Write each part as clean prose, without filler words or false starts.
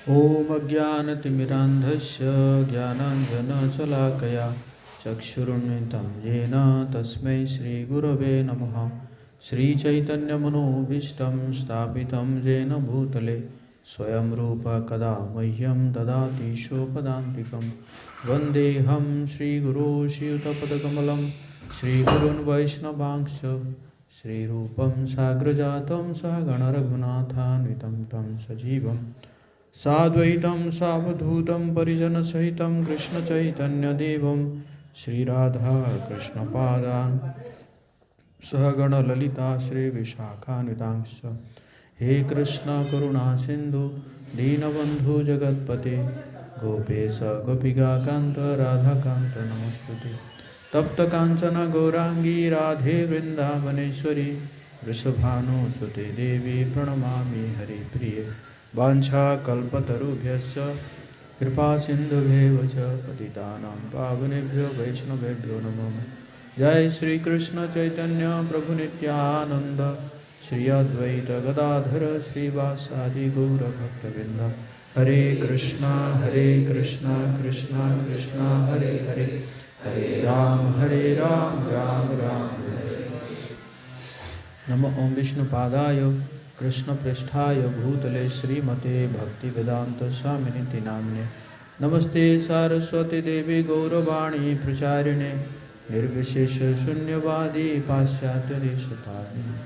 ॐ अज्ञानतिमिरान्धस्य ज्ञानाञ्जनशलाकया चक्षुरुन्मिलितं येन तस्मै श्रीगुरवे नमः। श्रीचैतन्यमनोभीष्टं स्थापितं येन भूतले स्वयं रूप कदा मह्यं ददाति स्वपदान्तिकं। वन्देऽहं श्रीगुरो श्रीयुतपदकमलं श्रीगुरून् वैष्णवांश्च श्रीरूपं साग्रजातं सहगणरघुनाथान्वितं तं सजीवं साद्वैतं सावधूतं परिजनसहितं कृष्णचैतन्यदेवं श्रीराधाकृष्णपादान् सहगणललिता श्रीविशाखान्वितांश्च। हे कृष्ण करुणा सिन्धु दीनबन्धु जगत्पते गोपेश गोपिकान्त राधाकान्त नमोस्तुते। तप्त कांचन गौरांगी राधे वृंदावनेश्वरी वृषभानुसुते देवी प्रणमामि हरिप्रिये। वाञ्छाकल्पतरुभ्यश्च कृपा सिन्धुभ्येव च पतितानां पावनेभ्यो वैष्णवेभ्यो नमो नमः। जय श्री कृष्ण चैतन्य प्रभु नित्यानंद श्री अद्वैत गदाधर श्रीवासादि गौर भक्तवृंद। हरे कृष्णा कृष्णा कृष्णा हरे हरे, हरे राम राम राम हरे। नमो ओं विष्णुपादाय कृष्णपृष्ठाय भूतले श्रीमते भक्तिवेदांत स्वामिनिति नाम्ने। नमस्ते सारस्वती देवी गौरवाणी प्रचारिणे निर्विशेष शून्यवादी पाश्चात्य देशतारिणे।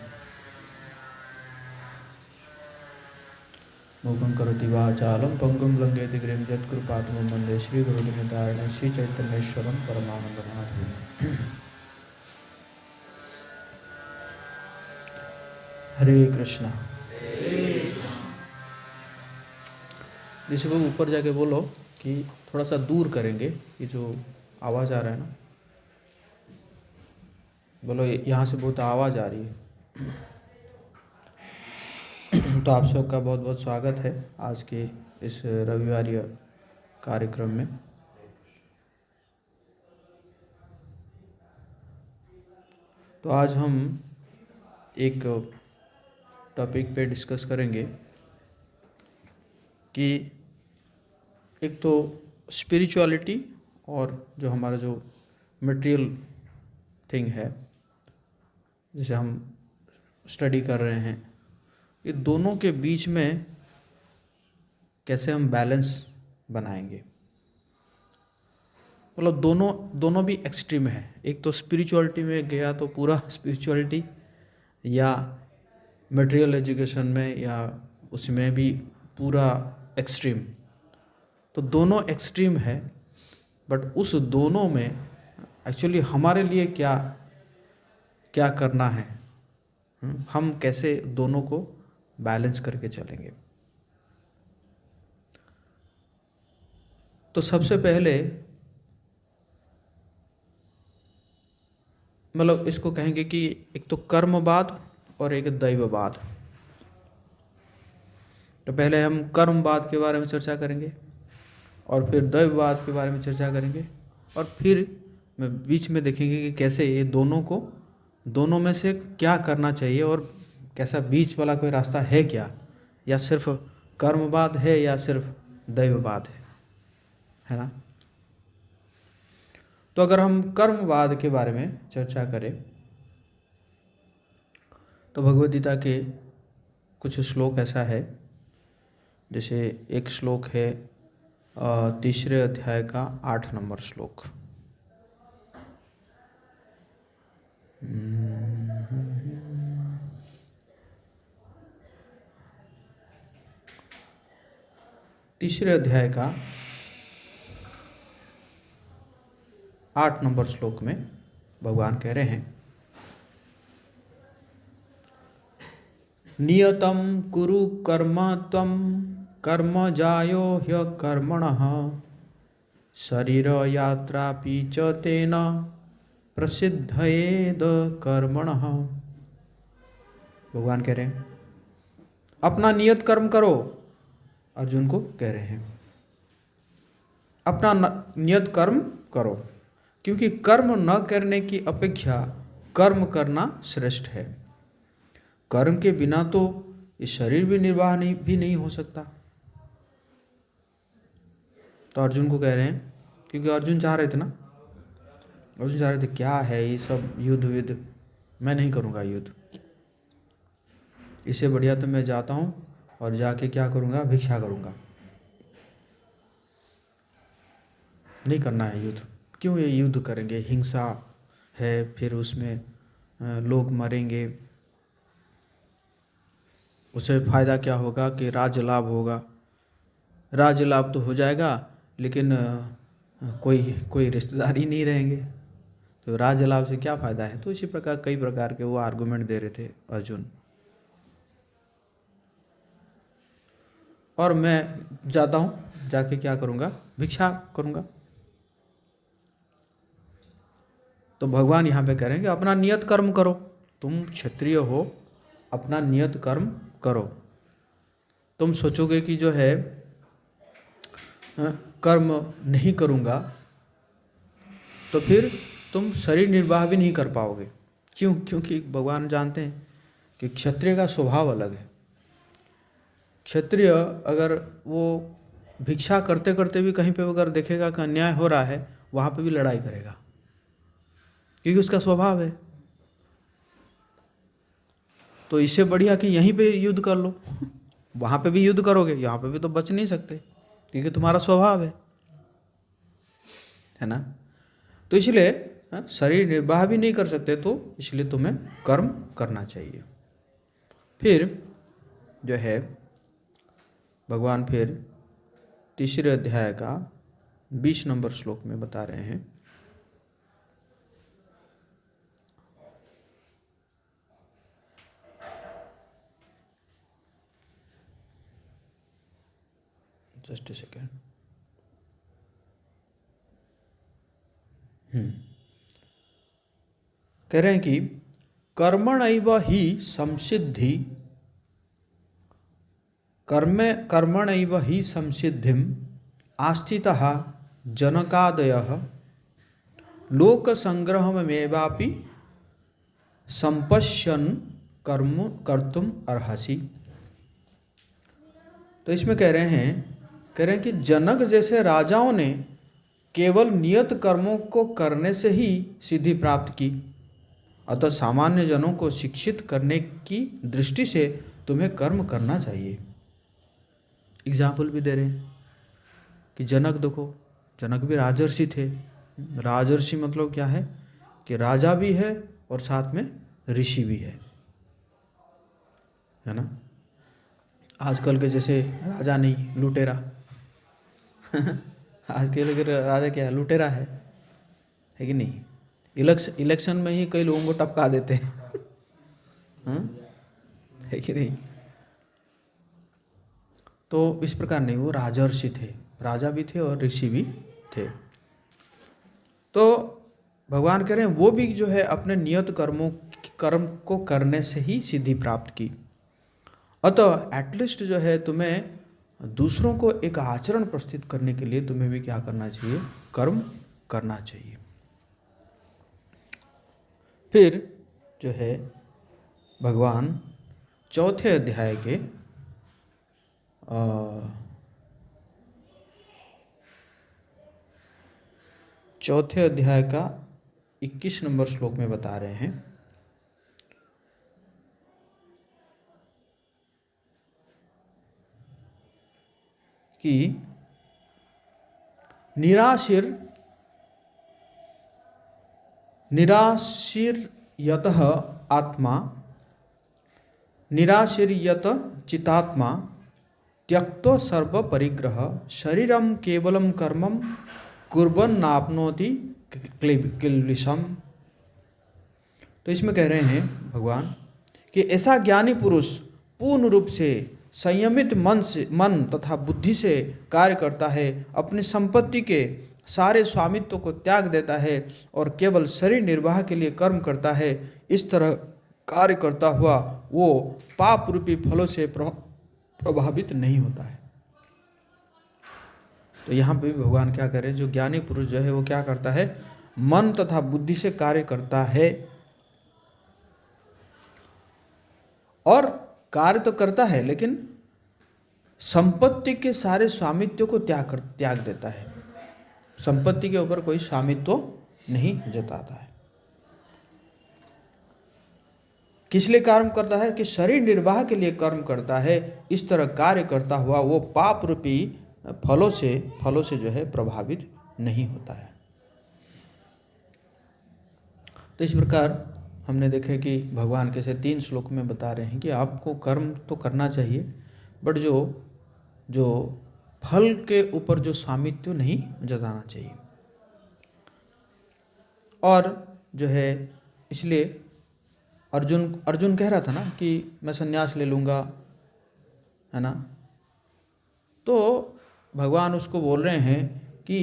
मूकं करोति वाचालं पंगुं लंघयति गिरिं यत्कृपातमहं वन्दे श्रीगुरुदिनतारिणं श्रीचैतन्येश्वरं परमानन्दमाधवं। हरे कृष्णा। जैसे वो ऊपर जाके बोलो कि थोड़ा सा दूर करेंगे, ये जो आवाज़ आ रहा है ना, बोलो यहाँ से बहुत आवाज़ आ रही है। तो आप सबका बहुत बहुत स्वागत है आज के इस रविवारीय कार्यक्रम में। तो आज हम एक टॉपिक पे डिस्कस करेंगे कि एक तो स्पिरिचुअलिटी और जो हमारा जो मटेरियल थिंग है जिसे हम स्टडी कर रहे हैं, ये दोनों के बीच में कैसे हम बैलेंस बनाएंगे। मतलब दोनों भी एक्सट्रीम है। एक तो स्पिरिचुअलिटी में गया तो पूरा स्पिरिचुअलिटी, या मटेरियल एजुकेशन में या उसमें भी पूरा एक्सट्रीम। तो दोनों एक्सट्रीम है, बट उस दोनों में एक्चुअली हमारे लिए क्या क्या करना है, हम कैसे दोनों को बैलेंस करके चलेंगे। तो सबसे पहले मतलब इसको कहेंगे कि एक तो कर्मवाद और एक दैववाद। तो पहले हम कर्मवाद के बारे में चर्चा करेंगे और फिर दैववाद के बारे में चर्चा करेंगे, और फिर में बीच में देखेंगे कि कैसे ये दोनों में से क्या करना चाहिए और कैसा बीच वाला कोई रास्ता है क्या, या सिर्फ कर्मवाद है या सिर्फ दैववाद है ना। तो अगर हम कर्मवाद के बारे में चर्चा करें तो भगवद गीता के कुछ श्लोक ऐसा है, जैसे एक श्लोक है 3 अध्याय का 8 नंबर श्लोक। तीसरे अध्याय का 8 नंबर श्लोक में भगवान कह रहे हैं, नियतं कुरु कर्म त्वं कर्म जायो ह्यकर्मणः शरीर यात्रापि च तेन प्रसिद्धयेद कर्मणः। भगवान कह रहे हैं अपना नियत कर्म करो। अर्जुन को कह रहे हैं अपना नियत कर्म करो, क्योंकि कर्म न करने की अपेक्षा कर्म करना श्रेष्ठ है। कर्म के बिना तो ये शरीर भी निर्वाह भी नहीं हो सकता। तो अर्जुन को कह रहे हैं, क्योंकि अर्जुन चाह रहे थे ना, अर्जुन चाह रहे थे क्या है ये सब युद्ध, मैं नहीं करूँगा युद्ध, इससे बढ़िया तो मैं जाता हूँ और जाके क्या करूँगा, भिक्षा करूँगा, नहीं करना है युद्ध। क्यों ये युद्ध करेंगे, हिंसा है, फिर उसमें लोग मरेंगे, उसे फ़ायदा क्या होगा कि राज्य लाभ होगा, राज्य लाभ तो हो जाएगा लेकिन कोई रिश्तेदार ही नहीं रहेंगे, तो राज्य लाभ से क्या फ़ायदा है। तो इसी प्रकार कई प्रकार के वो आर्गुमेंट दे रहे थे अर्जुन। और मैं जाता हूँ, जाके क्या करूँगा, भिक्षा करूँगा। तो भगवान यहाँ पे कह रहे हैं कि अपना नियत कर्म करो, तुम क्षत्रिय हो, अपना नियत कर्म करो। तुम सोचोगे कि जो है कर्म नहीं करूँगा तो फिर तुम शरीर निर्वाह भी नहीं कर पाओगे। क्यों? क्योंकि भगवान जानते हैं कि क्षत्रिय का स्वभाव अलग है। क्षत्रिय अगर वो भिक्षा करते करते भी कहीं पे अगर देखेगा कि अन्याय हो रहा है, वहाँ पे भी लड़ाई करेगा, क्योंकि उसका स्वभाव है। तो इससे बढ़िया कि यहीं पे युद्ध कर लो, वहाँ पे भी युद्ध करोगे, यहाँ पे भी तो बच नहीं सकते, क्योंकि तुम्हारा स्वभाव है ना। तो इसलिए शरीर निर्वाह भी नहीं कर सकते, तो इसलिए तुम्हें कर्म करना चाहिए। फिर जो है भगवान फिर तीसरे अध्याय का 20 नंबर श्लोक में बता रहे हैं, जस्ट ए सेकेंड। कह रहे हैं कि कर्मणैव ही संसिद्धि, कर्मणैव ही संसिद्धिम आस्थितः जनकादयः लोक संग्रहमेवापि संपश्यन् कर्म कर्तुम अर्हसि। तो इसमें कह रहे हैं कि जनक जैसे राजाओं ने केवल नियत कर्मों को करने से ही सिद्धि प्राप्त की, अतः सामान्य जनों को शिक्षित करने की दृष्टि से तुम्हें कर्म करना चाहिए। एग्जाम्पल भी दे रहे हैं कि जनक देखो, जनक भी राजर्षि थे। राजर्षि मतलब क्या है कि राजा भी है और साथ में ऋषि भी है ना। आजकल के जैसे राजा नहीं, लुटेरा आजकल के राजा क्या है, लुटेरा है कि नहीं। इलेक्शन में ही कई लोगों को टपका देते हैं है कि नहीं। तो इस प्रकार नहीं, वो राजर्षि थे, राजा भी थे और ऋषि भी थे। तो भगवान कह रहे हैं वो भी जो है अपने नियत कर्म को करने से ही सिद्धि प्राप्त की, अतः एटलीस्ट जो है तुम्हें दूसरों को एक आचरण प्रस्तुत करने के लिए तुम्हें भी क्या करना चाहिए, कर्म करना चाहिए। फिर जो है भगवान चौथे अध्याय के चौथे अध्याय का 21 नंबर श्लोक में बता रहे हैं कि निराशीर्यतः आत्मा, निराशीर्यत चितात्मा त्यक्तो सर्व परिग्रह शरीरम केवलम कर्मम कुर्बन नाप्नोति किल्बिषम। तो इसमें कह रहे हैं भगवान कि ऐसा ज्ञानी पुरुष पूर्ण रूप से संयमित मन तथा बुद्धि से कार्य करता है, अपनी संपत्ति के सारे स्वामित्व को त्याग देता है और केवल शरीर निर्वाह के लिए कर्म करता है। इस तरह कार्य करता हुआ वो पाप रूपी फलों से प्रभावित नहीं होता है। तो यहाँ पे भी भगवान क्या कह रहे हैं, जो ज्ञानी पुरुष जो है वो क्या करता है, मन तथा बुद्धि से कार्य करता है, और कार्य तो करता है लेकिन संपत्ति के सारे स्वामित्व को त्याग देता है, संपत्ति के ऊपर कोई स्वामित्व नहीं जताता है। किस लिए कर्म करता है? कि शरीर निर्वाह के लिए कर्म करता है। इस तरह कार्य करता हुआ वो पाप रूपी फलों से जो है प्रभावित नहीं होता है। तो इस प्रकार हमने देखे कि भगवान कैसे 3 श्लोक में बता रहे हैं कि आपको कर्म तो करना चाहिए, बट जो फल के ऊपर जो स्वामित्व नहीं जताना चाहिए। और जो है इसलिए अर्जुन कह रहा था ना कि मैं संन्यास ले लूँगा, है ना। तो भगवान उसको बोल रहे हैं कि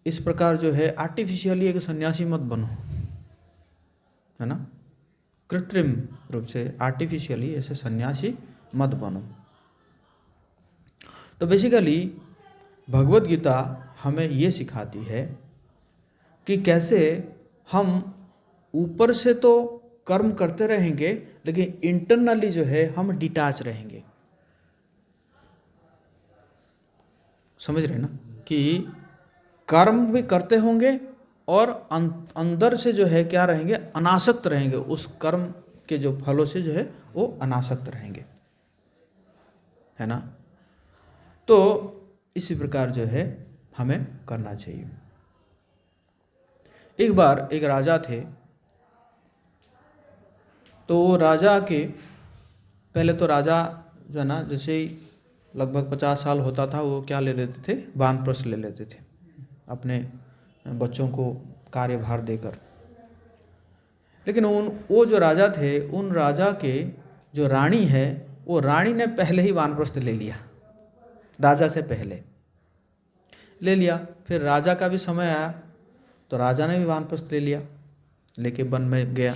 इस प्रकार जो है आर्टिफिशियली एक सन्यासी मत बनो, है ना, कृत्रिम रूप से आर्टिफिशियली ऐसे सन्यासी मत बनो। तो बेसिकली भगवत गीता हमें ये सिखाती है कि कैसे हम ऊपर से तो कर्म करते रहेंगे, लेकिन इंटरनली जो है हम डिटैच रहेंगे। समझ रहे ना कि कर्म भी करते होंगे और अंदर से जो है क्या रहेंगे, अनासक्त रहेंगे, उस कर्म के जो फलों से जो है वो अनासक्त रहेंगे, है ना। तो इसी प्रकार जो है हमें करना चाहिए। एक बार एक राजा थे, तो राजा के पहले तो राजा जो है ना, जैसे ही लगभग 50 साल होता था वो क्या ले लेते थे, वानप्रस्थ ले लेते थे अपने बच्चों को कार्यभार देकर। लेकिन वो जो राजा थे, उन राजा के जो रानी है, वो रानी ने पहले ही वानप्रस्थ ले लिया, राजा से पहले ले लिया। फिर राजा का भी समय आया तो राजा ने भी वानप्रस्थ ले लिया, लेके वन में गया।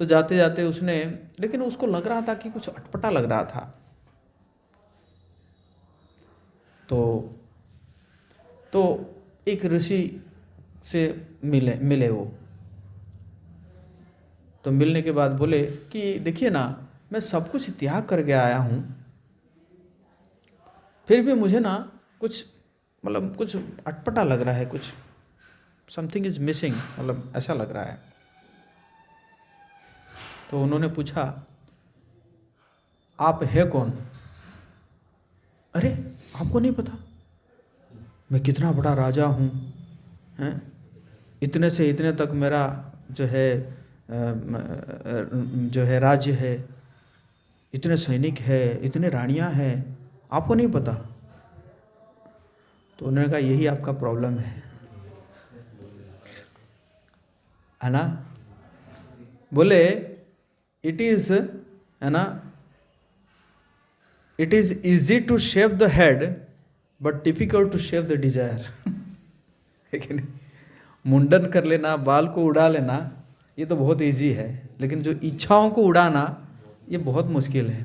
तो जाते जाते उसने, लेकिन उसको लग रहा था कि कुछ अटपटा लग रहा था। तो एक ऋषि से मिले वो। तो मिलने के बाद बोले कि देखिए ना, मैं सब कुछ त्याग करके आया हूँ, फिर भी मुझे ना कुछ अटपटा लग रहा है, कुछ समथिंग इज मिसिंग, मतलब ऐसा लग रहा है। तो उन्होंने पूछा, आप है कौन? अरे आपको नहीं पता मैं कितना बड़ा राजा हूँ, हैं? इतने से इतने तक मेरा जो है राज्य है, इतने सैनिक है, इतने रानियाँ हैं, आपको नहीं पता? तो उन्होंने कहा यही आपका प्रॉब्लम है ना। बोले इट इज़, है ना, it is easy to shave the head but difficult to shave the desire. लेकिन मुंडन कर लेना, बाल को उड़ा लेना, ये तो बहुत इजी है, लेकिन जो इच्छाओं को उड़ाना ये बहुत मुश्किल है।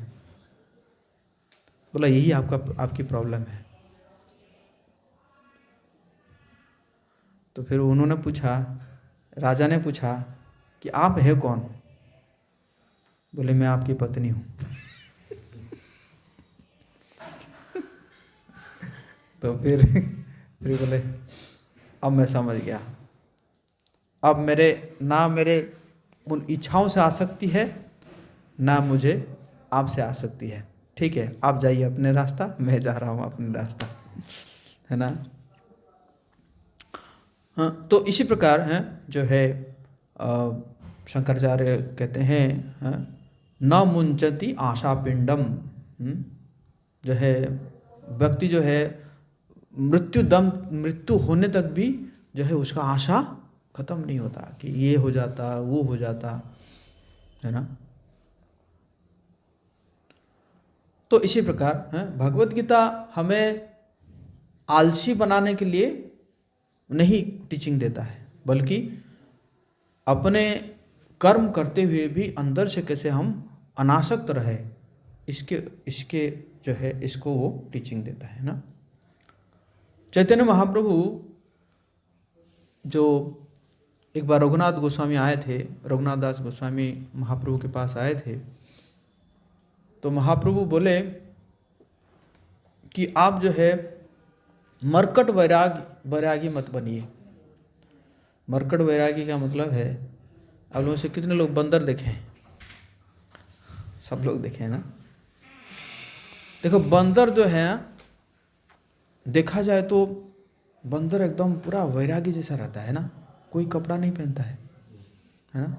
बोला यही आपकी प्रॉब्लम है। तो फिर उन्होंने पूछा, राजा ने पूछा कि आप है कौन? बोले मैं आपकी पत्नी हूँ। तो फिर बोले अब मैं समझ गया, अब मेरे उन इच्छाओं से आसक्ति है, ना मुझे आपसे आसक्ति है। ठीक है, आप जाइए अपने रास्ता, मैं जा रहा हूँ अपने रास्ता, है ना। हाँ, तो इसी प्रकार है जो है शंकराचार्य कहते हैं, न मुंचति आशा पिंडम, जो है व्यक्ति जो है मृत्यु होने तक भी जो है उसका आशा खत्म नहीं होता कि ये हो जाता, वो हो जाता, है ना। तो इसी प्रकार है भगवत गीता हमें आलसी बनाने के लिए नहीं टीचिंग देता है, बल्कि अपने कर्म करते हुए भी अंदर से कैसे हम अनासक्त रहे, इसके जो है इसको वो टीचिंग देता है ना। चैतन्य महाप्रभु जो एक बार रघुनाथ गोस्वामी आए थे, रघुनाथ दास गोस्वामी महाप्रभु के पास आए थे, तो महाप्रभु बोले कि आप जो है मरकट वैरागी मत बनिए। मरकट वैरागी का मतलब है, आप लोगों से कितने लोग बंदर देखे हैं? सब लोग देखे हैं ना। देखो बंदर जो है, देखा जाए तो बंदर एकदम पूरा वैरागी जैसा रहता है ना, कोई कपड़ा नहीं पहनता है ना।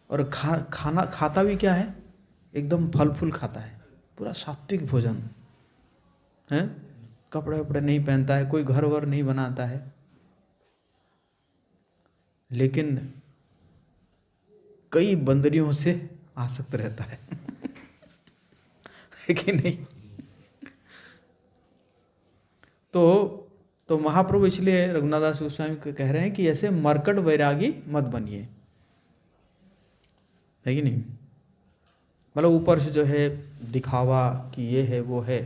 और खाना खाता भी क्या है, एकदम फल फूल खाता है, पूरा सात्विक भोजन है। कपड़े वपड़े नहीं पहनता है, कोई घर वर नहीं बनाता है, लेकिन कई बंदरियों से आसक्त रहता है है कि नहीं? तो महाप्रभु इसलिए रघुनाथ दास गोस्वामी कह रहे हैं कि ऐसे मरकट वैरागी मत बनिए, है कि नहीं? मतलब ऊपर से जो है दिखावा कि ये है वो है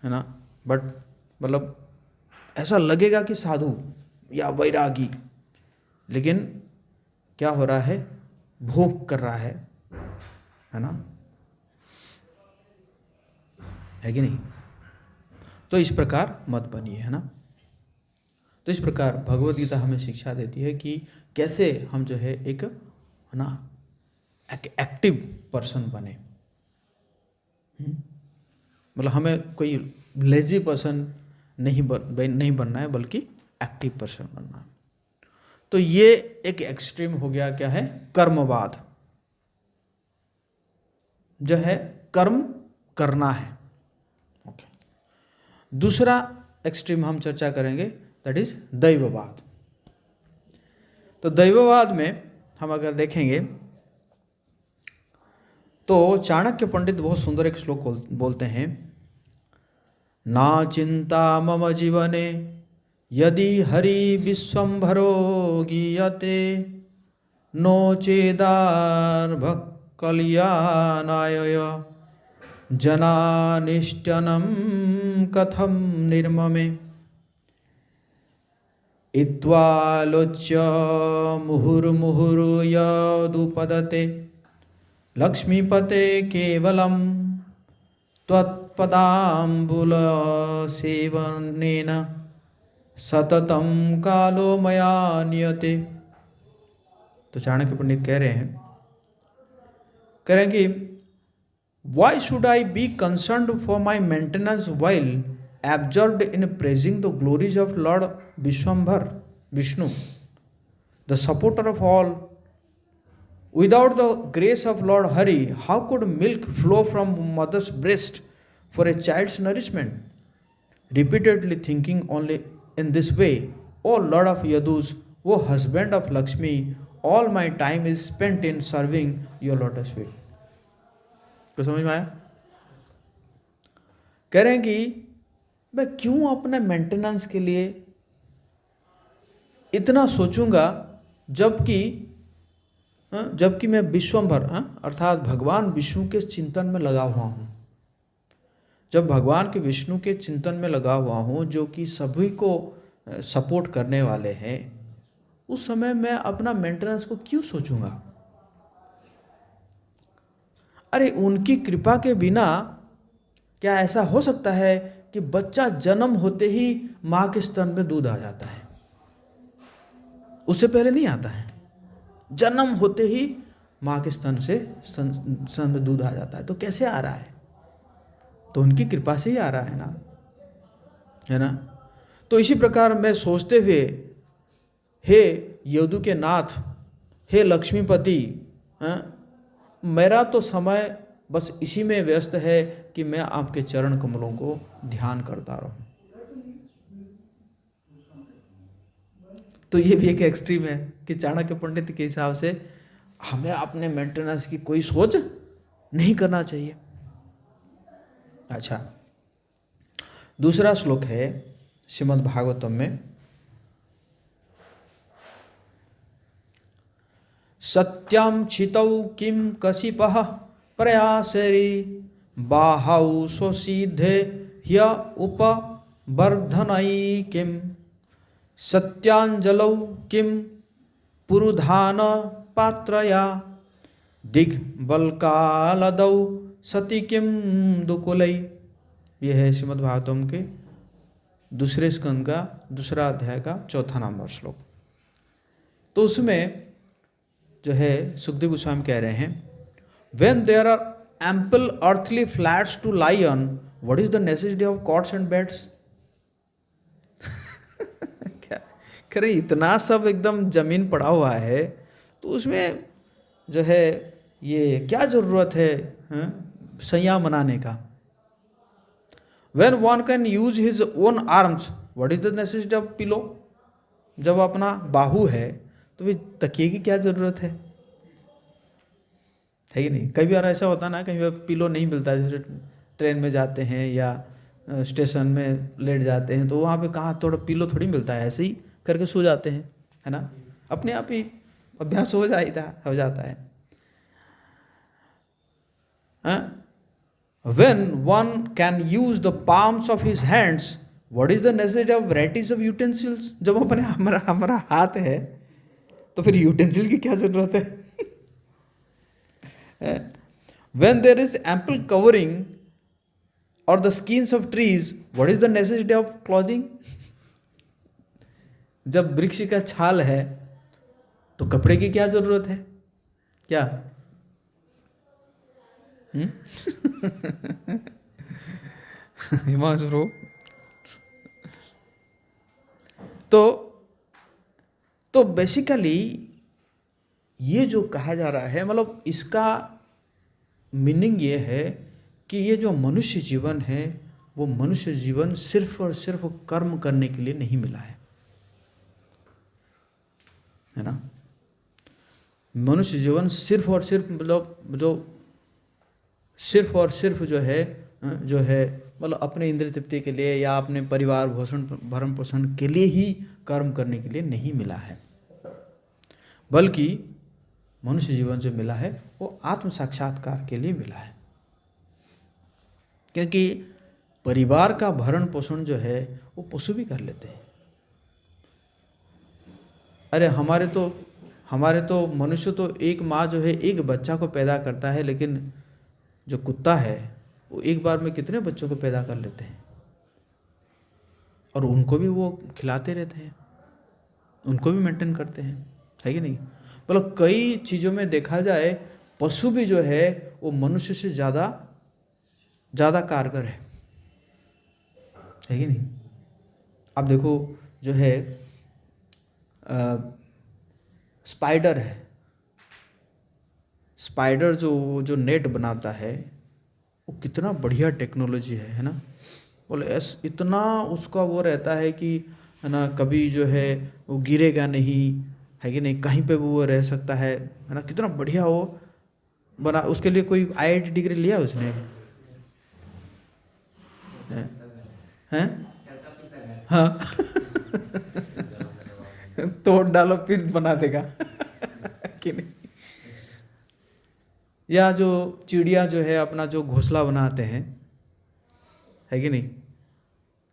ना, बट मतलब ऐसा लगेगा कि साधु या वैरागी, लेकिन क्या हो रहा है, भोग कर रहा है ना, है कि नहीं? तो इस प्रकार मत बनिए, है ना। तो इस प्रकार भगवद गीता हमें शिक्षा देती है कि कैसे हम जो है एक, है ना, एक्टिव पर्सन बने। मतलब हमें कोई लेजी पर्सन नहीं बनना है, बल्कि एक्टिव पर्सन बनना है। तो ये एक एक्सट्रीम हो गया, क्या है, कर्मवाद, जो है कर्म करना है। ओके। दूसरा एक्सट्रीम हम चर्चा करेंगे, दैट इज दैववाद। तो दैववाद में हम अगर देखेंगे तो चाणक्य पंडित बहुत सुंदर एक श्लोक बोलते हैं, ना चिंता मम जीवने यदि हरि विश्वम्भरो गीयते नो चेदार्भ कल्याणाय जनानिष्टनं कथम निर्ममे इत्वालोच्य मुहुर्मुहुर्यदुपदते लक्ष्मीपते केवलं त्वत्पदाम्बुलसेवनेन सततं कालो मया नियते। तो चाणक्य पंडित कह रहे हैं कि why should I be concerned for my maintenance while absorbed in praising the glories of Lord Vishwambhar, Vishnu, the supporter of all? Without the grace of Lord Hari, how could milk flow from mother's breast for a child's nourishment? Repeatedly thinking only in this way, O Lord of Yadus, O husband of Lakshmi, all my time is spent in serving your lotus feet. तो समझ में आया? कह रहे हैं कि मैं क्यों अपने मेंटेनेंस के लिए इतना सोचूंगा, जबकि मैं विश्वम्भर अर्थात भगवान विष्णु के चिंतन में लगा हुआ हूं। जब भगवान के विष्णु के चिंतन में लगा हुआ हूं, जो कि सभी को सपोर्ट करने वाले हैं, उस समय मैं अपना मेंटेनेंस को क्यों सोचूंगा? अरे उनकी कृपा के बिना क्या ऐसा हो सकता है कि बच्चा जन्म होते ही माँ के स्तन में दूध आ जाता है? उससे पहले नहीं आता है, जन्म होते ही माँ के स्तन में दूध आ जाता है। तो कैसे आ रहा है? तो उनकी कृपा से ही आ रहा है ना, है ना। तो इसी प्रकार मैं सोचते हुए, हे यदु के नाथ, हे लक्ष्मीपति, मेरा तो समय बस इसी में व्यस्त है कि मैं आपके चरण कमलों को ध्यान करता रहूं। तो ये भी एक एक्सट्रीम है कि चाणक्य पंडित के हिसाब से हमें अपने मेंटेनेंस की कोई सोच नहीं करना चाहिए। अच्छा, दूसरा श्लोक है श्रीमद् भागवतम में, सत्यम छितौ किम कशिपः प्रयासरी बाहौ स्वसिद्धे ह्य उपवर्धनै किम सत्यांजलौ किम पुरुधान पात्रया दिग्बल्कालदौ सती किम दुकुलई। यह है श्रीमद् भागवतम के दूसरे स्कंद का दूसरा अध्याय का 4 नंबर श्लोक। तो उसमें जो है सुखदेव गोस्वामी कह रहे हैं, When there are ample earthly flats to lie on, what is the necessity of cots and beds? क्या करें, इतना सब एकदम जमीन पड़ा हुआ है तो उसमें जो है ये क्या जरूरत है सैया बनाने का। When one can use his own arms, what is the necessity of pillow? जब अपना बाहु है तो भी तकिए की क्या जरूरत है कि नहीं। कई बार ऐसा होता ना, कहीं बार पिलो नहीं मिलता, जैसे ट्रेन में जाते हैं या स्टेशन में लेट जाते हैं तो वहाँ पे कहाँ थोड़ा पिलो थोड़ी मिलता है, ऐसे ही करके सो जाते हैं, है ना, अपने आप ही अभ्यास हो जाता है। When one can use the palms of his hands, what is the necessity of varieties of utensils? जब अपने हमारा हाथ है तो फिर यूटेंसिल की क्या जरूरत है। When there is ample covering or the skins of trees, what is the necessity of clothing? जब वृक्ष का छाल है तो कपड़े की क्या जरूरत है, क्या? हिमांशु तो बेसिकली ये जो कहा जा रहा है, मतलब इसका मीनिंग ये है कि ये जो मनुष्य जीवन है वो मनुष्य जीवन सिर्फ और सिर्फ कर्म करने के लिए नहीं मिला है ना। मनुष्य जीवन सिर्फ और सिर्फ जो है मतलब अपने इंद्रिय तृप्ति के लिए या अपने परिवार भरण पोषण के लिए ही कर्म करने के लिए नहीं मिला है, बल्कि मनुष्य जीवन जो मिला है वो आत्म साक्षात्कार के लिए मिला है। क्योंकि परिवार का भरण पोषण जो है वो पशु भी कर लेते हैं। अरे हमारे तो मनुष्य तो एक माँ जो है एक बच्चा को पैदा करता है, लेकिन जो कुत्ता है वो एक बार में कितने बच्चों को पैदा कर लेते हैं और उनको भी वो खिलाते रहते हैं, उनको भी मेंटेन करते हैं, है कि नहीं। मतलब कई चीज़ों में देखा जाए पशु भी जो है वो मनुष्य से ज़्यादा कारगर है कि नहीं। आप देखो जो है स्पाइडर है, स्पाइडर जो नेट बनाता है वो कितना बढ़िया टेक्नोलॉजी है ना। बोले इतना उसका वो रहता है कि है ना, कभी जो है वो गिरेगा नहीं, है कि नहीं, कहीं पे वो रह सकता है ना। कितना बढ़िया वो बना। उसके लिए कोई IIT डिग्री लिया उसने हैं? हाँ तोड़ डालो फिर बना देगा कि नहीं। या जो चिड़िया जो है अपना जो घोंसला बनाते हैं, है कि नहीं,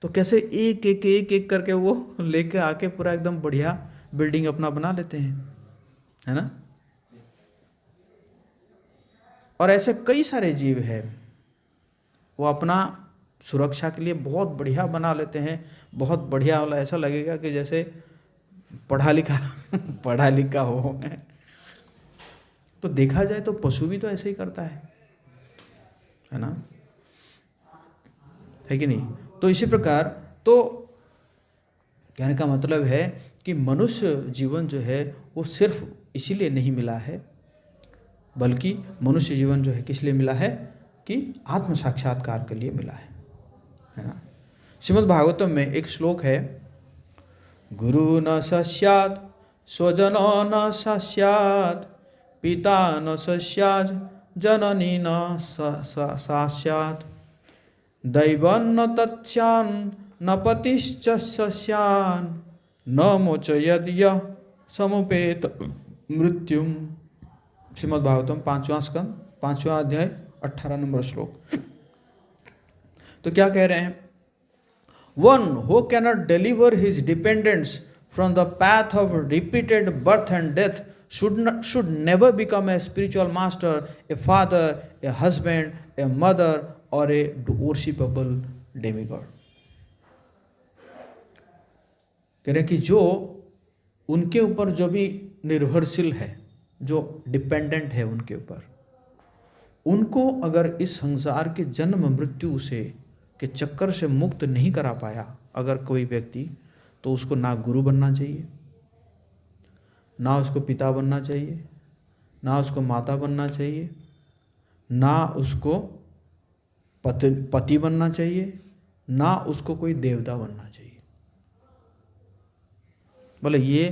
तो कैसे एक एक करके वो लेके आके पूरा एकदम बढ़िया बिल्डिंग अपना बना लेते हैं, है ना। और ऐसे कई सारे जीव हैं वो अपना सुरक्षा के लिए बहुत बढ़िया बना लेते हैं, बहुत बढ़िया वाला, ऐसा लगेगा कि जैसे पढ़ा लिखा हो। तो देखा जाए तो पशु भी तो ऐसे ही करता है ना, है कि नहीं। तो इसी प्रकार तो कहने का मतलब है कि मनुष्य जीवन जो है वो सिर्फ इसीलिए नहीं मिला है, बल्कि मनुष्य जीवन जो है किस लिए मिला है कि आत्म साक्षात्कार के लिए मिला है ना। श्रीमद् भागवतम में एक श्लोक है, गुरु न सस्यात् स्वजनो न सस्यात् पिता न सस्यात् जननी न सस्यात् दैवं न तत्स्यान् न पतिश्च सस्यान् न मोचयत् यः समुपेत मृत्युम। श्रीमद् भागवतम 5वां स्कंद 5वां अध्याय 18 नंबर श्लोक। तो क्या कह रहे हैं, one who cannot deliver his dependents from the path of repeated birth and death should never become a spiritual master, a father, a husband, a mother और ए वर्शिपेबल डेमीगॉड। कह रहे कि जो उनके ऊपर जो भी निर्भरशील है, जो डिपेंडेंट है उनके ऊपर, उनको अगर इस संसार के जन्म मृत्यु से के चक्कर से मुक्त नहीं करा पाया अगर कोई व्यक्ति, तो उसको ना गुरु बनना चाहिए, ना उसको पिता बनना चाहिए, ना उसको माता बनना चाहिए, ना उसको पति बनना चाहिए, ना उसको कोई देवता बनना चाहिए। बोले ये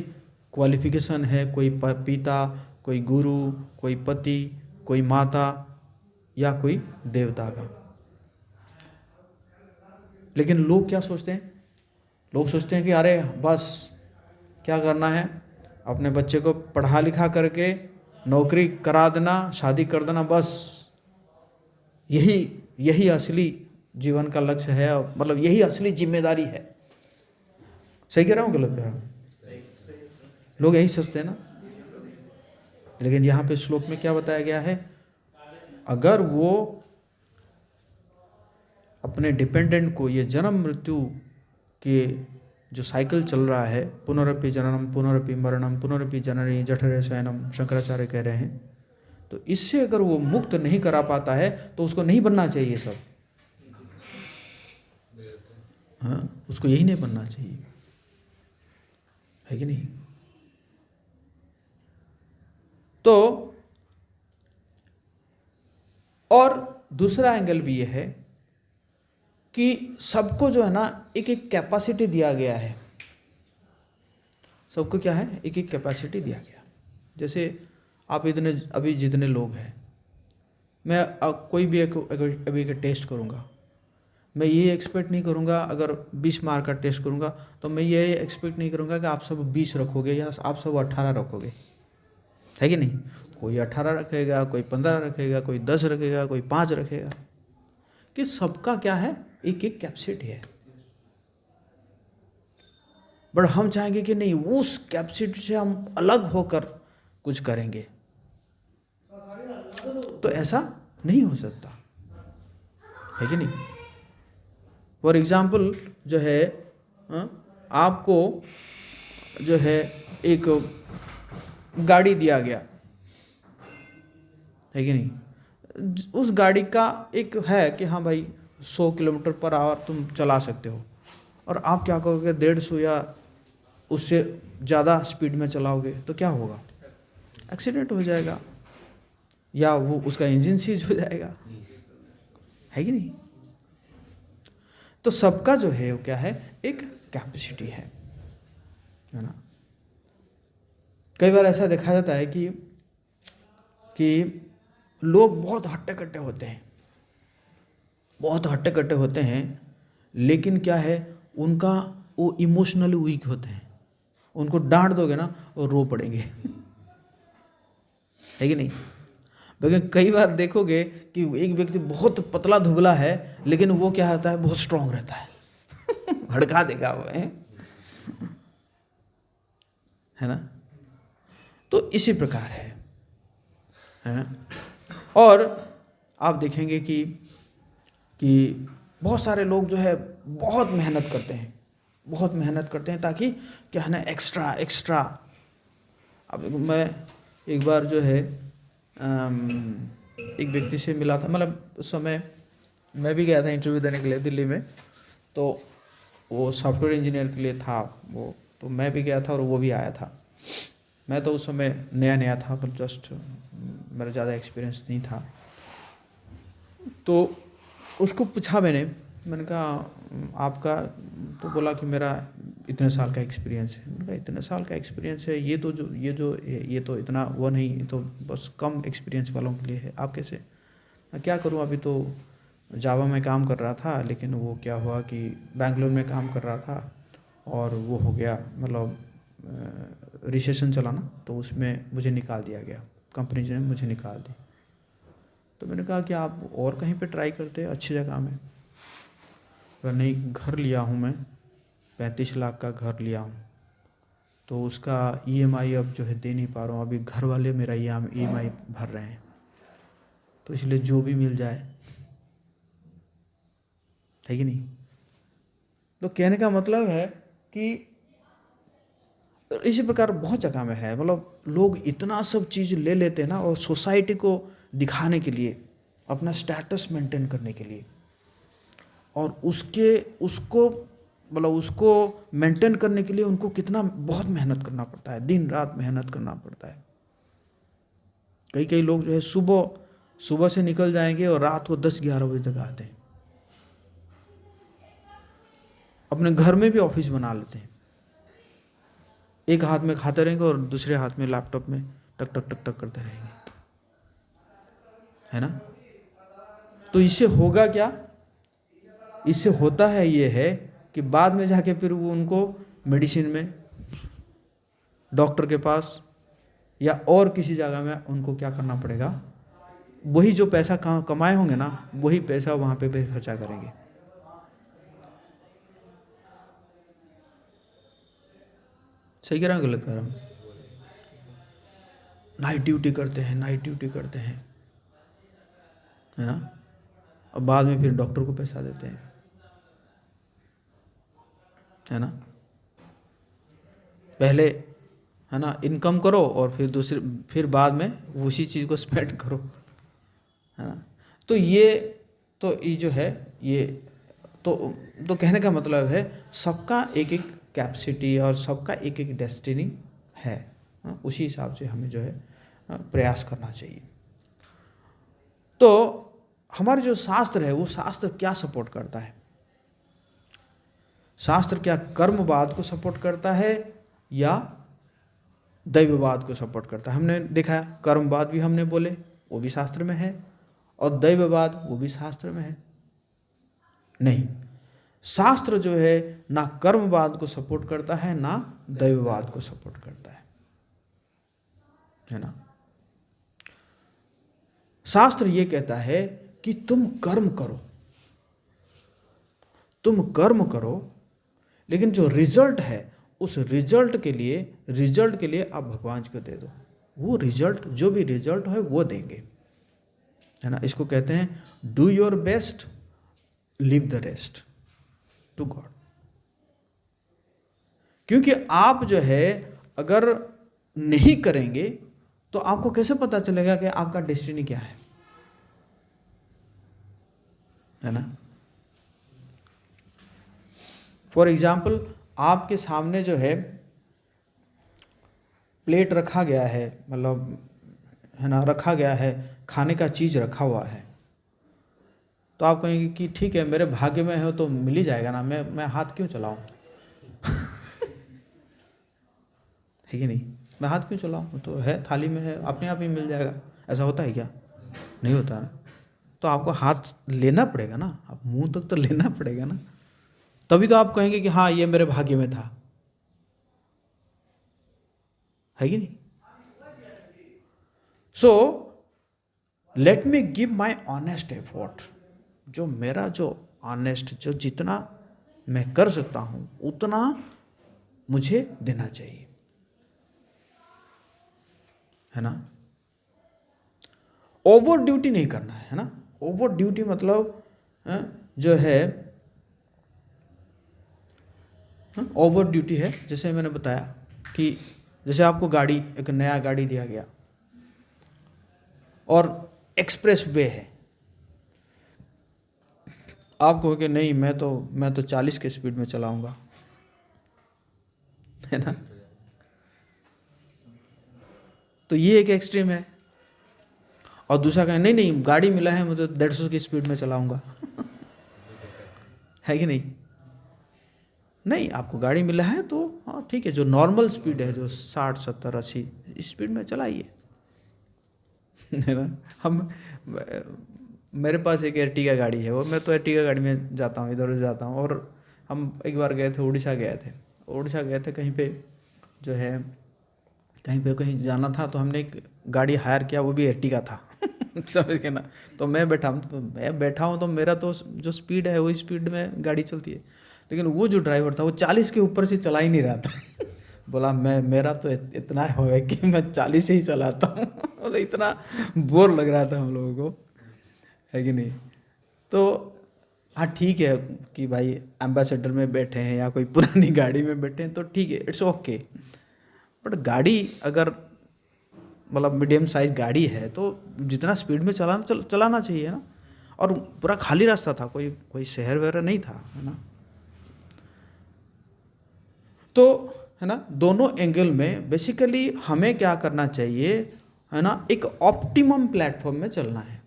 क्वालिफिकेशन है कोई पिता, कोई गुरु, कोई पति, कोई माता या कोई देवता का। लेकिन लोग क्या सोचते हैं? लोग सोचते हैं कि अरे बस क्या करना है, अपने बच्चे को पढ़ा लिखा करके नौकरी करा देना, शादी कर देना, बस यही असली जीवन का लक्ष्य है, मतलब यही असली जिम्मेदारी है। सही कह रहा हूँ, गलत कह रहा हूँ? लोग यही सोचते हैं ना। लेकिन यहाँ पे श्लोक में क्या बताया गया है, अगर वो अपने डिपेंडेंट को, ये जन्म मृत्यु के जो साइकिल चल रहा है, पुनरपि जननम पुनरपि मरणम पुनरपि जननी जठरे शयनम, शंकराचार्य कह रहे हैं, तो इससे अगर वो मुक्त नहीं करा पाता है तो उसको नहीं बनना चाहिए सब। हाँ, उसको यही नहीं बनना चाहिए, है कि नहीं? तो और दूसरा एंगल भी ये है कि सबको जो है ना एक एक कैपेसिटी दिया गया है। सबको क्या है? एक एक कैपेसिटी दिया गया। जैसे आप इतने अभी जितने लोग हैं, मैं कोई भी अभी एक टेस्ट करूँगा, मैं ये एक्सपेक्ट नहीं करूँगा, अगर 20 मार्क का टेस्ट करूँगा तो मैं ये एक्सपेक्ट नहीं करूँगा कि आप सब 20 रखोगे या आप सब 18 रखोगे, है कि नहीं? कोई 18 रखेगा, कोई 15 रखेगा, कोई 10 रखेगा, कोई 5 रखेगा। कि सबका क्या है? एक एक कैपेसिटी है। बट हम चाहेंगे कि नहीं, उस कैपेसिटी से हम अलग होकर कुछ करेंगे, तो ऐसा नहीं हो सकता, है कि नहीं? फॉर एग्जाम्पल जो है, आपको जो है एक गाड़ी दिया गया, है कि नहीं? उस गाड़ी का एक है कि हाँ भाई 100 किलोमीटर पर आवर तुम चला सकते हो, और आप क्या करोगे, 150 या उससे ज़्यादा स्पीड में चलाओगे तो क्या होगा? एक्सीडेंट हो जाएगा, या वो उसका इंजन सीज हो जाएगा, है कि नहीं? तो सबका जो है वो क्या है? एक कैपेसिटी है ना। कई बार ऐसा देखा जाता है कि लोग बहुत हट्टे कट्टे होते हैं, बहुत हट्टे कट्टे होते हैं, लेकिन क्या है, उनका वो इमोशनली वीक होते हैं। उनको डांट दोगे ना, वो रो पड़ेंगे, है कि नहीं? लेकिन कई बार देखोगे कि एक व्यक्ति बहुत पतला धुबला है, लेकिन वो क्या होता है? बहुत स्ट्रांग रहता है, भड़का देगा वो, है ना? तो इसी प्रकार है ना? और आप देखेंगे कि बहुत सारे लोग जो है बहुत मेहनत करते हैं, बहुत मेहनत करते हैं, ताकि क्या है ना, एक्स्ट्रा। अब मैं एक बार जो है एक व्यक्ति से मिला था, मतलब उस समय मैं भी गया था इंटरव्यू देने के लिए दिल्ली में, तो वो सॉफ्टवेयर इंजीनियर के लिए था वो, तो मैं भी गया था और वो भी आया था। मैं तो उस समय नया था, पर जस्ट मेरा ज़्यादा एक्सपीरियंस नहीं था। तो उसको पूछा मैंने कहा आपका, तो बोला कि मेरा इतने साल का एक्सपीरियंस है। मैंने कहा इतने साल का एक्सपीरियंस है, ये तो इतना वो नहीं, ये तो बस कम एक्सपीरियंस वालों के लिए है, आप कैसे? मैं क्या करूं, अभी तो जावा में काम कर रहा था, लेकिन वो क्या हुआ कि बैंगलोर में काम कर रहा था और वो हो गया, मतलब रिसेशन चला ना, तो उसमें मुझे निकाल दिया गया, कंपनी ने मुझे निकाल दी। तो मैंने कहा कि आप और कहीं पे ट्राई करते, अच्छी जगह में? नहीं, घर लिया हूँ मैं, 35 लाख का घर लिया हूँ, तो उसका EMI अब जो है दे नहीं पा रहा हूँ, अभी घर वाले मेरा EMI भर रहे हैं, तो इसलिए जो भी मिल जाए है कि नहीं? तो कहने का मतलब है कि इसी प्रकार बहुत जगह में है, मतलब लोग इतना सब चीज़ ले लेते हैं ना, और सोसाइटी को दिखाने के लिए, अपना स्टेटस मेंटेन करने के लिए, और उसको मेंटेन करने के लिए उनको कितना बहुत मेहनत करना पड़ता है, दिन रात मेहनत करना पड़ता है। कई लोग जो है सुबह से निकल जाएंगे और रात को 10-11 बजे तक आते हैं। अपने घर में भी ऑफिस बना लेते हैं, एक हाथ में खाते रहेंगे और दूसरे हाथ में लैपटॉप में टक टक टक टक करते रहेंगे, है ना? तो इससे होगा क्या? इससे होता है ये है कि बाद में जाके फिर वो उनको मेडिसिन में, डॉक्टर के पास या और किसी जगह में उनको क्या करना पड़ेगा, वही जो पैसा कमाए होंगे ना, वही पैसा वहाँ पे खर्चा करेंगे। सही कह रहा हूँ, गलत कह रहा हूँ? नाइट ड्यूटी करते हैं, है ना? और बाद में फिर डॉक्टर को पैसा देते हैं, है ना? पहले, है ना, इनकम करो और फिर बाद में उसी चीज़ को स्पेंड करो, है ना? तो ये जो है ये तो कहने का मतलब है सबका एक एक कैपेसिटी और सबका एक एक डेस्टिनी है, उसी हिसाब से हमें जो है प्रयास करना चाहिए। तो हमारे जो शास्त्र है, वो शास्त्र क्या सपोर्ट करता है? शास्त्र क्या कर्मवाद को सपोर्ट करता है या दैववाद को सपोर्ट करता है? हमने देखा कर्मवाद भी हमने बोले, वो भी शास्त्र में है, और दैववाद वो भी शास्त्र में है। नहीं, शास्त्र जो है ना कर्मवाद को सपोर्ट करता है ना दैववाद को सपोर्ट करता है ना? शास्त्र ये कहता है कि तुम कर्म करो, लेकिन जो रिजल्ट है, उस रिजल्ट के लिए आप भगवान को दे दो। वो रिजल्ट, जो भी रिजल्ट है वो देंगे, है ना? इसको कहते हैं do your best, leave the rest to God. क्योंकि आप जो है अगर नहीं करेंगे तो आपको कैसे पता चलेगा कि आपका डेस्टिनी क्या है ना? फॉर एग्जाम्पल, आपके सामने जो है प्लेट रखा गया है, मतलब, है ना, रखा गया है, खाने का चीज़ रखा हुआ है, तो आप कहेंगे कि ठीक है, मेरे भाग्य में है तो मिल ही जाएगा ना, मैं हाथ क्यों चलाऊं? है कि नहीं? मैं हाथ क्यों चलाऊं? तो है, थाली में है, अपने आप ही मिल जाएगा। ऐसा होता है क्या? नहीं होता ना। तो आपको हाथ लेना पड़ेगा ना, आप मुंह तक तो लेना पड़ेगा ना, तभी तो आप कहेंगे कि हाँ, ये मेरे भाग्य में था, है कि नहीं? So let me give my honest effort. जो मेरा जो ऑनेस्ट, जो जितना मैं कर सकता हूं उतना मुझे देना चाहिए, है ना? ओवर ड्यूटी नहीं करना है ना? ओवर ड्यूटी मतलब जो है ओवर ड्यूटी है, जैसे मैंने बताया कि जैसे आपको एक नया गाड़ी दिया गया और एक्सप्रेस वे है, आप कहोगे नहीं, मैं तो 40 के स्पीड में चलाऊंगा, है ना? तो ये एक एक्सट्रीम है। और दूसरा कहे नहीं, गाड़ी मिला है, मैं तो 150 की स्पीड में चलाऊंगा। है कि नहीं? नहीं, आपको गाड़ी मिला है तो हाँ ठीक है, जो नॉर्मल स्पीड है, जो 60, 70, 80 स्पीड में चलाइए, है ना? मेरे पास एक एर्टिगा गाड़ी है, और मैं तो एर्टिगा गाड़ी में जाता हूँ, इधर उधर जाता हूँ। और हम एक बार गए थे, उड़ीसा गए थे कहीं पे, जो है कहीं जाना था, तो हमने एक गाड़ी हायर किया, वो भी एर्टिगा था। समझ के ना? तो मैं बैठा हूँ तो मेरा तो जो स्पीड है वो स्पीड में गाड़ी चलती है, लेकिन वो जो ड्राइवर था वो 40 के ऊपर से चला ही नहीं रहा था। बोला मेरा तो इतना है कि मैं 40 से ही चलाता हूँ। बोला इतना बोर लग रहा था हम लोगों को, है कि नहीं? तो हाँ ठीक है कि भाई एम्बेसडर में बैठे हैं या कोई पुरानी गाड़ी में बैठे हैं तो ठीक है, इट्स ओके। बट गाड़ी अगर मतलब मीडियम साइज गाड़ी है तो जितना स्पीड में चलाना चाहिए ना। और पूरा खाली रास्ता था, कोई कोई शहर वगैरह नहीं था, है ना। तो है ना, दोनों एंगल में बेसिकली हमें क्या करना चाहिए, है ना, एक ऑप्टिमम प्लेटफॉर्म में चलना है।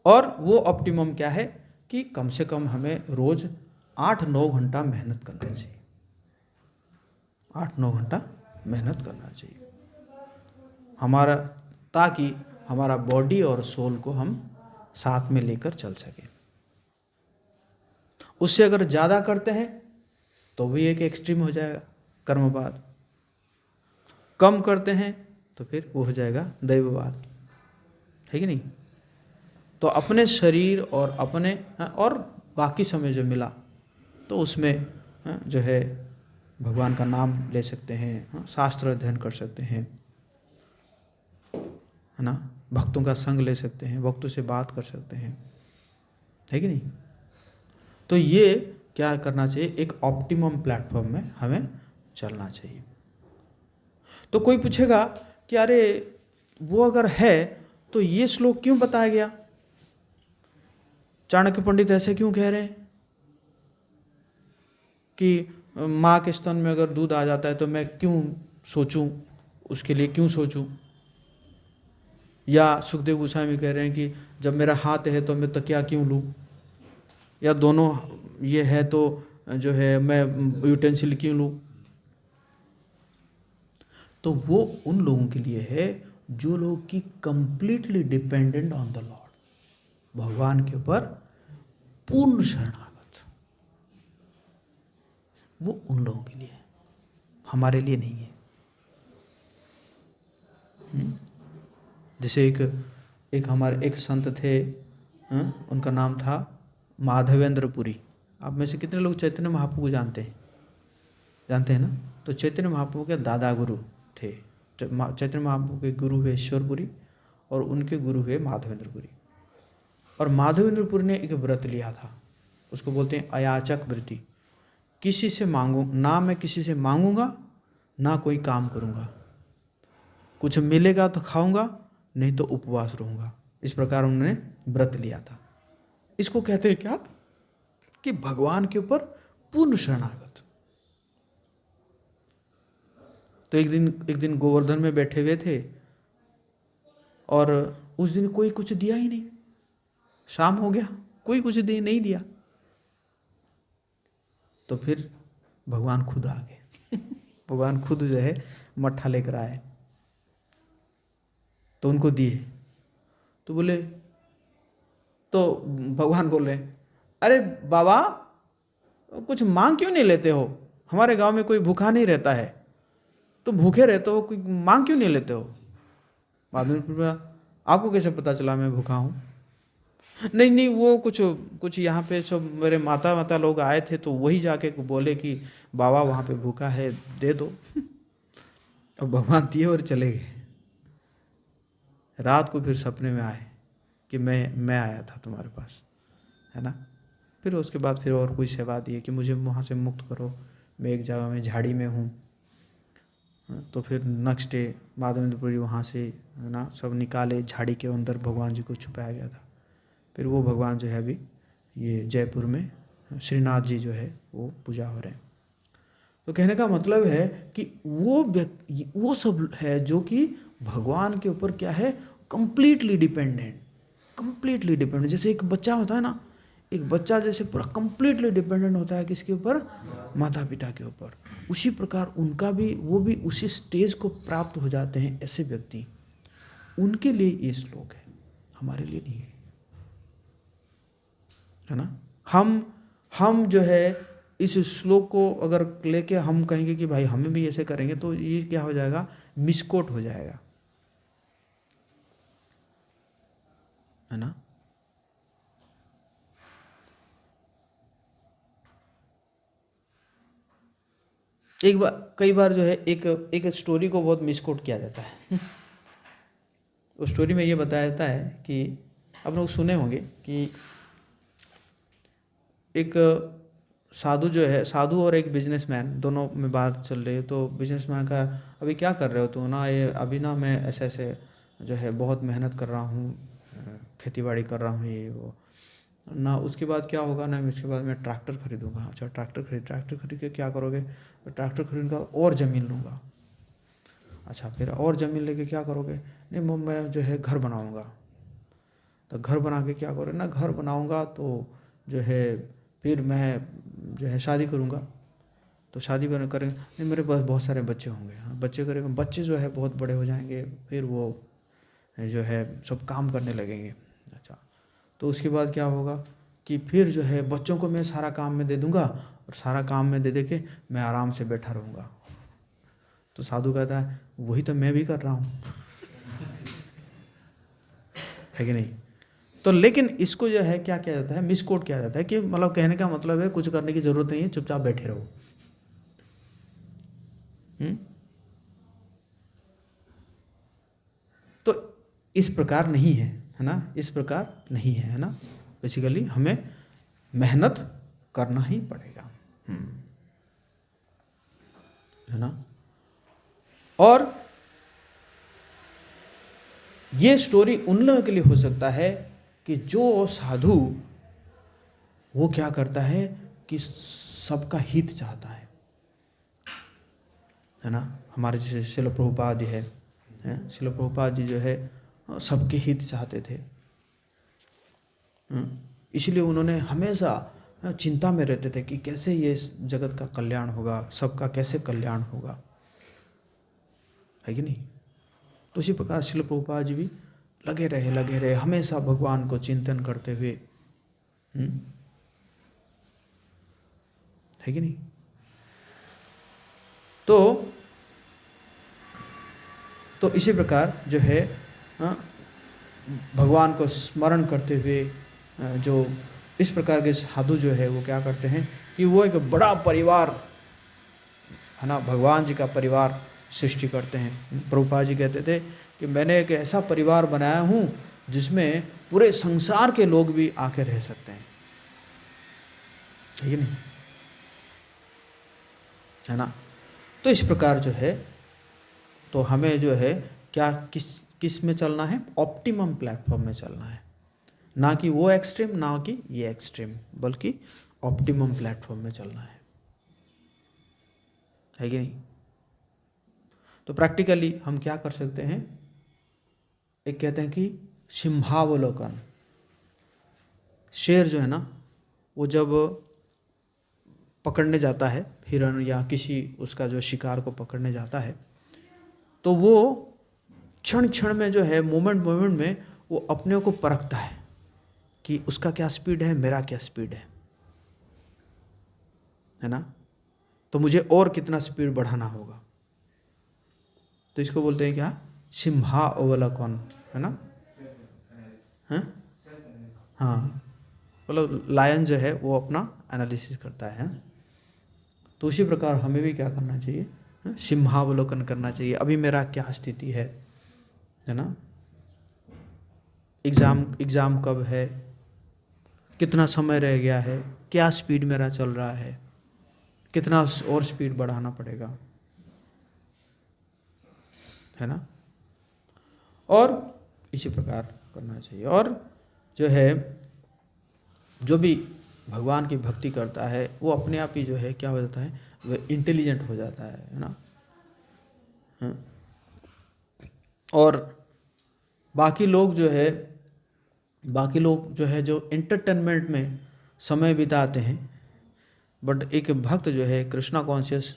और वो ऑप्टिमम क्या है कि कम से कम हमें रोज 8-9 घंटा मेहनत करना चाहिए। 8-9 घंटा मेहनत करना चाहिए हमारा, ताकि हमारा बॉडी और सोल को हम साथ में लेकर चल सकें। उससे अगर ज़्यादा करते हैं तो भी एक एक्सट्रीम हो जाएगा कर्मवाद, कम करते हैं तो फिर वो हो जाएगा दैववाद, है कि नहीं। तो अपने शरीर और अपने और बाकी समय जो मिला तो उसमें जो है भगवान का नाम ले सकते हैं, शास्त्र अध्ययन कर सकते हैं, है ना, भक्तों का संग ले सकते हैं, भक्तों से बात कर सकते हैं, है कि नहीं। तो ये क्या करना चाहिए, एक ऑप्टिमम प्लेटफॉर्म में हमें चलना चाहिए। तो कोई पूछेगा कि अरे वो अगर है तो ये श्लोक क्यों बताया गया, चाणक्य पंडित ऐसे क्यों कह रहे हैं कि माँ के स्तन में अगर दूध आ जाता है तो मैं क्यों सोचूं, उसके लिए क्यों सोचूं। या सुखदेव गोस्वामी कह रहे हैं कि जब मेरा हाथ है तो मैं तकिया क्यों लूँ, या दोनों ये है तो जो है मैं यूटेंसिल क्यों लूँ। तो वो उन लोगों के लिए है जो लोग की completely dependent on the Lord, भगवान के ऊपर पूर्ण शरणागत, वो उन लोगों के लिए है, हमारे लिए नहीं है। जैसे एक हमारे एक संत थे, उनका नाम था माधवेंद्र पुरी। आप में से कितने लोग चैतन्य महाप्रभु को जानते हैं, जानते हैं ना। तो चैतन्य महाप्रभु के दादा गुरु थे, चैतन्य महाप्रभु के गुरु हुए ईश्वरपुरी और उनके गुरु हुए माधवेंद्रपुरी। और माधवेंद्रपुरी ने एक व्रत लिया था, उसको बोलते हैं अयाचक व्रति। किसी से मांगू ना, मैं किसी से मांगूंगा ना कोई काम करूंगा, कुछ मिलेगा तो खाऊंगा नहीं तो उपवास रहूंगा। इस प्रकार उन्होंने व्रत लिया था। इसको कहते हैं क्या कि भगवान के ऊपर पूर्ण शरणागत। तो एक दिन गोवर्धन में बैठे हुए थे और उस दिन कोई कुछ दिया ही नहीं, शाम हो गया कोई कुछ नहीं दिया। तो फिर भगवान खुद आ गए भगवान खुद जो है मट्ठा लेकर आए, तो उनको दिए। तो बोले, तो भगवान बोल रहे हैं, अरे बाबा कुछ मांग क्यों नहीं लेते हो, हमारे गांव में कोई भूखा नहीं रहता है, तो भूखे रहते हो, कोई मांग क्यों नहीं लेते हो। बाद में आपको कैसे पता चला मैं भूखा हूँ। नहीं नहीं, वो कुछ यहाँ पे सब मेरे माता लोग आए थे तो वही जाके बोले कि बाबा वहाँ पे भूखा है दे दो और भगवान दिए और चले गए। रात को फिर सपने में आए कि मैं आया था तुम्हारे पास, है ना। फिर उसके बाद फिर और कोई सेवा दी कि मुझे वहाँ से मुक्त करो, मैं एक जगह में झाड़ी में हूँ। तो फिर नेक्स्ट डे माधवेंद्रपुरी वहाँ से, है ना, सब निकाले, झाड़ी के अंदर भगवान जी को छुपाया गया था। फिर वो भगवान जो है अभी ये जयपुर में श्रीनाथ जी जो है वो पूजा हो रहे हैं। तो कहने का मतलब है कि वो सब है जो कि भगवान के ऊपर क्या है, कंप्लीटली डिपेंडेंट। जैसे एक बच्चा होता है ना, एक बच्चा जैसे पूरा कंप्लीटली डिपेंडेंट होता है किसके ऊपर, माता पिता के ऊपर। उसी प्रकार उनका भी, वो भी उसी स्टेज को प्राप्त हो जाते हैं ऐसे व्यक्ति, उनके लिए ये श्लोक है, हमारे लिए नहीं है ना। हम जो है इस श्लोक को अगर लेके हम कहेंगे कि भाई हमें भी ऐसे करेंगे तो ये क्या हो जाएगा, मिसकोट हो जाएगा, है ना। कई बार जो है एक स्टोरी को बहुत मिसकोट किया जाता है उस स्टोरी में ये बताया जाता है कि आप लोग सुने होंगे कि एक साधु जो है, साधु और एक बिजनेसमैन, दोनों में बात चल रही है। तो बिजनेसमैन का, अभी क्या कर रहे हो तो ना, ये अभी ना मैं ऐसे ऐसे जो है बहुत मेहनत कर रहा हूँ, खेती बाड़ी कर रहा हूँ, ये वो ना। उसके बाद क्या होगा ना, उसके बाद मैं ट्रैक्टर खरीदूंगा। अच्छा, ट्रैक्टर खरीद के क्या करोगे? तो ट्रैक्टर खरीदूंगा और ज़मीन लूँगा। अच्छा, फिर और ज़मीन लेके क्या करोगे? नहीं, मैं जो है घर बनाऊँगा। तो घर बना के क्या करोगे ना, घर बनाऊँगा तो जो है फिर मैं जो है शादी करूँगा। तो शादी करेंगे, नहीं मेरे पास बहुत सारे बच्चे होंगे। हाँ, बच्चे करेंगे, बच्चे जो है बहुत बड़े हो जाएंगे, फिर वो जो है सब काम करने लगेंगे। अच्छा, तो उसके बाद क्या होगा कि फिर जो है बच्चों को मैं सारा काम में दे दूँगा, और सारा काम में दे के मैं आराम से बैठा रहूँगा। तो साधु कहता है वही तो मैं भी कर रहा हूँ है कि नहीं? तो लेकिन इसको जो है क्या किया जाता है, मिसकोट किया जाता है कि मतलब कहने का मतलब है कुछ करने की ज़रूरत नहीं है, चुपचाप बैठे रहो। तो इस प्रकार नहीं है ना, इस प्रकार नहीं है ना। बेसिकली हमें मेहनत करना ही पड़ेगा, है ना। और ये स्टोरी उन लोगों के लिए हो सकता है कि जो साधु वो क्या करता है कि सबका हित चाहता है ना। हमारे जैसे श्रील प्रभुपाद जी है, श्रील प्रभुपाद जी जो है सबके हित चाहते थे। इसलिए उन्होंने हमेशा चिंता में रहते थे कि कैसे ये जगत का कल्याण होगा, सबका कैसे कल्याण होगा, है कि नहीं। तो इसी प्रकार श्रील प्रभुपाद जी भी लगे रहे हमेशा भगवान को चिंतन करते हुए, है कि नहीं। तो इसी प्रकार जो है भगवान को स्मरण करते हुए जो इस प्रकार के साधु जो है वो क्या करते हैं कि वो एक बड़ा परिवार, है ना, भगवान जी का परिवार सृष्टि करते हैं। प्रभुपाद जी कहते थे कि मैंने एक ऐसा परिवार बनाया हूँ जिसमें पूरे संसार के लोग भी आके रह सकते हैं, है कि नहीं, है ना। तो इस प्रकार जो है, तो हमें जो है क्या किस में चलना है, ऑप्टिमम प्लेटफॉर्म में चलना है, ना कि वो एक्सट्रीम ना कि ये एक्सट्रीम, बल्कि ऑप्टिमम प्लेटफॉर्म में चलना है कि नहीं। तो प्रैक्टिकली हम क्या कर सकते हैं, एक कहते हैं कि सिंहावलोकन। शेर जो है ना, वो जब पकड़ने जाता है हिरण या किसी उसका जो शिकार को पकड़ने जाता है, तो वो क्षण क्षण में जो है, मोमेंट में वो अपने को परखता है कि उसका क्या स्पीड है, मेरा क्या स्पीड है ना। तो मुझे और कितना स्पीड बढ़ाना होगा। तो इसको बोलते हैं क्या, सिंहावलोकन, है ना। हाँ, मतलब लायन जो है वो अपना एनालिसिस करता है। तो उसी प्रकार हमें भी क्या करना चाहिए, सिंहावलोकन करना चाहिए। अभी मेरा क्या स्थिति है ना। एग्ज़ाम कब है, कितना समय रह गया है, क्या स्पीड मेरा चल रहा है, कितना और स्पीड बढ़ाना पड़ेगा, है ना। और इसी प्रकार करना चाहिए। और जो है, जो भी भगवान की भक्ति करता है वो अपने आप ही जो है क्या हो जाता है, वह इंटेलिजेंट हो जाता है ना। और बाकी लोग जो है जो एंटरटेनमेंट में समय बिताते हैं, बट एक भक्त जो है, कृष्णा कॉन्शियस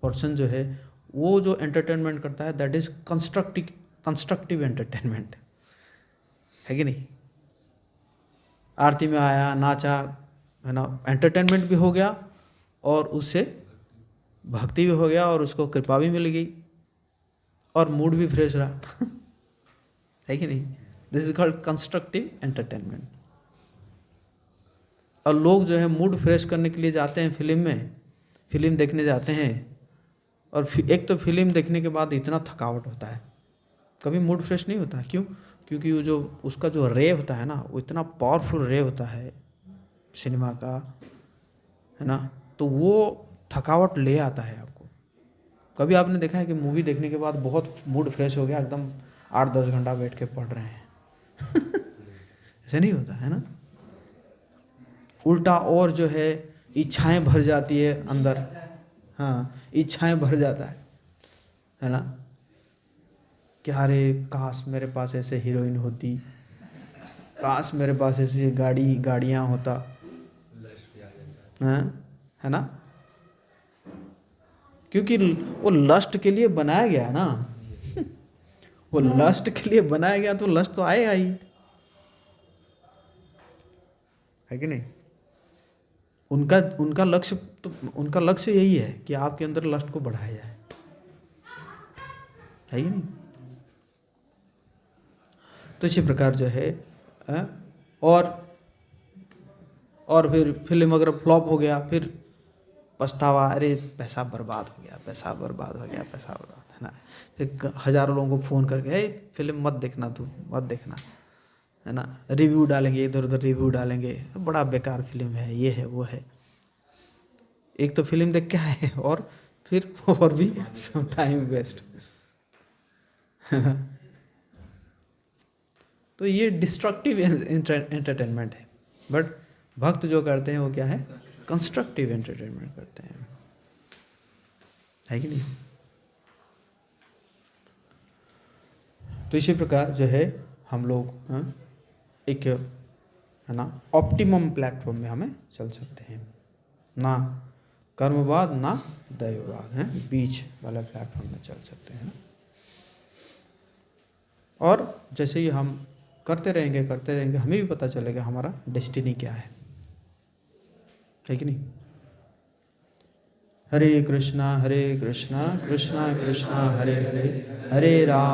पर्सन जो है, वो जो एंटरटेनमेंट करता है दैट इज कंस्ट्रक्टिव एंटरटेनमेंट, है कि नहीं। आरती में आया, नाचा, है ना, एंटरटेनमेंट भी हो गया और उससे भक्ति भी हो गया और उसको कृपा भी मिल गई और मूड भी फ्रेश रहा है कि नहीं। This is called constructive entertainment. और लोग जो है मूड फ्रेश करने के लिए जाते हैं फिल्म देखने जाते हैं, और एक तो फिल्म देखने के बाद इतना थकावट होता है कभी मूड फ्रेश नहीं होता। क्यों? क्योंकि वो जो उसका जो रे होता है ना, वो इतना पावरफुल रे होता है सिनेमा का, है ना, तो वो थकावट ले आता है आपको। कभी आपने देखा है कि मूवी देखने के बाद बहुत मूड फ्रेश हो गया, एकदम 8-10 घंटा बैठ के पढ़ रहे हैं? ऐसे नहीं होता है ना। उल्टा और जो है इच्छाएं भर जाती है अंदर। हाँ, इच्छाएं भर जाता है ना, कि अरे काश मेरे पास ऐसे हीरोइन होती, काश मेरे पास ऐसी गाड़ियाँ होता, हाँ, है ना। क्योंकि वो लस्ट के लिए बनाया गया है ना। वो लस्ट के लिए बनाया गया, तो लस्ट तो आएगा ही, है कि नहीं। उनका उनका लक्ष्य तो, उनका लक्ष्य यही है कि आपके अंदर लस्ट को बढ़ाया जाए, है कि नहीं। तो इसी प्रकार जो है और फिर फिल्म अगर फ्लॉप हो गया, फिर पछतावा, अरे पैसा बर्बाद हो गया, पैसा बर्बाद हो गया, पैसा बर्बाद, है ना। फिर हजारों लोगों को फ़ोन करके फिल्म मत देखना, तू मत देखना, है ना। रिव्यू डालेंगे, इधर उधर रिव्यू डालेंगे, बड़ा बेकार फिल्म है, ये है वो है। एक तो फिल्म देख के आए और फिर और भी सब टाइम वेस्ट। तो ये डिस्ट्रक्टिव एंटरटेनमेंट है। बट भक्त जो करते हैं वो क्या है? कंस्ट्रक्टिव एंटरटेनमेंट करते हैं, है कि नहीं। तो इसी प्रकार जो है हम लोग एक, है ना, ऑप्टिमम प्लेटफॉर्म में हमें चल सकते हैं, ना कर्मवाद ना दैववाद, है बीच वाला प्लेटफॉर्म में चल सकते हैं। और जैसे ही हम करते रहेंगे, हमें भी पता चलेगा हमारा डेस्टिनी क्या है कि नहीं। हरे कृष्णा कृष्णा कृष्णा हरे हरे, हरे राम